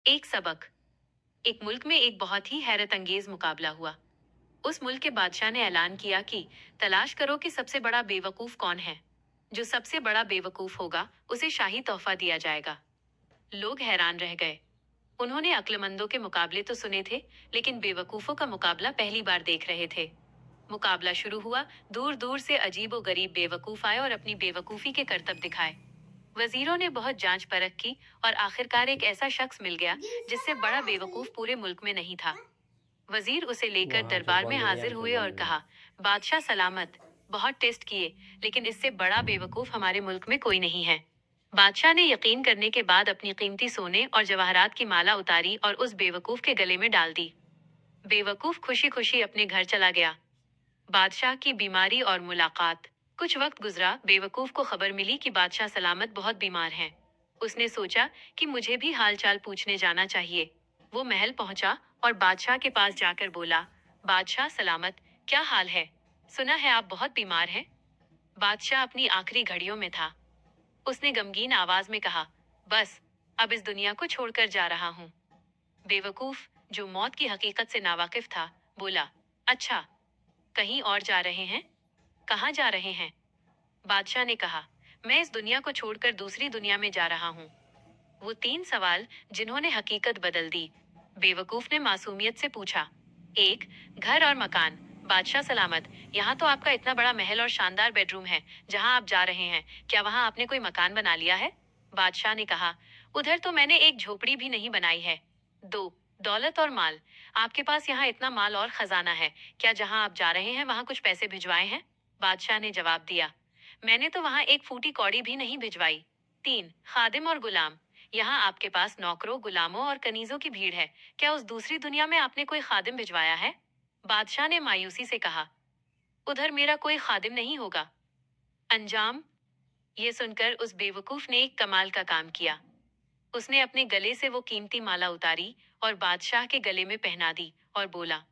एक सबक। एक मुल्क में एक बहुत ही हैरत अंगेज मुकाबला हुआ। उस मुल्क के बादशाह ने ऐलान किया कि तलाश करो कि सबसे बड़ा बेवकूफ कौन है। जो सबसे बड़ा बेवकूफ होगा उसे शाही तोहफा दिया जाएगा। लोग हैरान रह गए। उन्होंने अक्लमंदों के मुकाबले तो सुने थे, लेकिन बेवकूफों का मुकाबला पहली बार देख रहे थे। मुकाबला शुरू हुआ। दूर दूर से अजीब व गरीब बेवकूफ आए और अपनी बेवकूफी के करतब दिखाए। वजीरों ने बहुत जांच परख की और आखिरकार एक ऐसा शख्स मिल गया जिससे बड़ा बेवकूफ पूरे मुल्क में नहीं था। वजीर उसे लेकर वहाँ पे दरबार में बहुत बढ़िया हाजिर आंसर, हुए बहुत और बढ़िया। कहा, बादशाह सलामत। बहुत टेस्ट किए, लेकिन इससे बड़ा बेवकूफ हमारे मुल्क में कोई नहीं है। बादशाह ने यकीन करने के बाद अपनी कीमती सोने और जवाहरात की माला उतारी और उस बेवकूफ के गले में डाल दी। बेवकूफ खुशी खुशी अपने घर चला गया। बादशाह की बीमारी और मुलाकात। कुछ वक्त गुजरा, बेवकूफ को खबर मिली कि बादशाह सलामत बहुत बीमार हैं। उसने सोचा कि मुझे भी हालचाल पूछने जाना चाहिए। वो महल पहुंचा और बादशाह के पास जाकर बोला, बादशाह सलामत, क्या हाल है? सुना है आप बहुत बीमार हैं। बादशाह अपनी आखिरी घड़ियों में था। उसने गमगीन आवाज में कहा, बस, अब इस दुनिया को छोड़कर जा रहा हूँ। बेवकूफ, जो मौत की हकीकत से नावाकिफ था, बोला, अच्छा, कहीं और जा रहे हैं? कहाँ जा रहे हैं? बादशाह ने कहा, मैं इस दुनिया को छोड़कर दूसरी दुनिया में जा रहा हूँ। वो तीन सवाल जिन्होंने हकीकत बदल दी। बेवकूफ ने मासूमियत से पूछा, एक, घर और मकान। बादशाह सलामत, यहाँ तो आपका इतना बड़ा महल और शानदार बेडरूम है। जहाँ आप जा रहे हैं, क्या वहाँ आपने कोई मकान बना लिया है? बादशाह ने कहा, उधर तो मैंने एक झोपड़ी भी नहीं बनाई है। दो, दौलत और माल। आपके पास यहाँ इतना माल और खजाना है, क्या जहाँ आप जा रहे हैं वहाँ कुछ पैसे भिजवाए हैं? बादशाह ने जवाब दिया, मैंने तो वहाँ एक फूटी कौड़ी भी नहीं भिजवाई। तीन, खादिम और गुलाम। यहाँ आपके पास नौकरों, गुलामों और कनीजों की भीड़ है। क्या उस दूसरी दुनिया में आपने कोई खादिम भिजवाया है? बादशाह ने मायूसी से कहा, उधर मेरा कोई खादिम नहीं होगा। अंजाम। ये सुनकर उस बेवकूफ ने एक कमाल का काम किया। उसने अपने गले से वो कीमती माला उतारी और बादशाह के गले में पहना दी और बोला,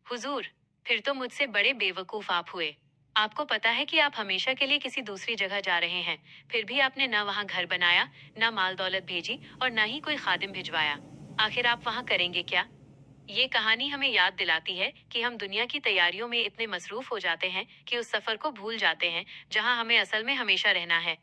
हुजूर, फिर तो मुझसे बड़े बेवकूफ आप हुए। आपको पता है कि आप हमेशा के लिए किसी दूसरी जगह जा रहे हैं, फिर भी आपने न वहां घर बनाया, न माल दौलत भेजी और न ही कोई खादिम भिजवाया। आखिर आप वहां करेंगे क्या? ये कहानी हमें याद दिलाती है कि हम दुनिया की तैयारियों में इतने मसरूफ हो जाते हैं कि उस सफर को भूल जाते हैं जहां हमें असल में हमेशा रहना है।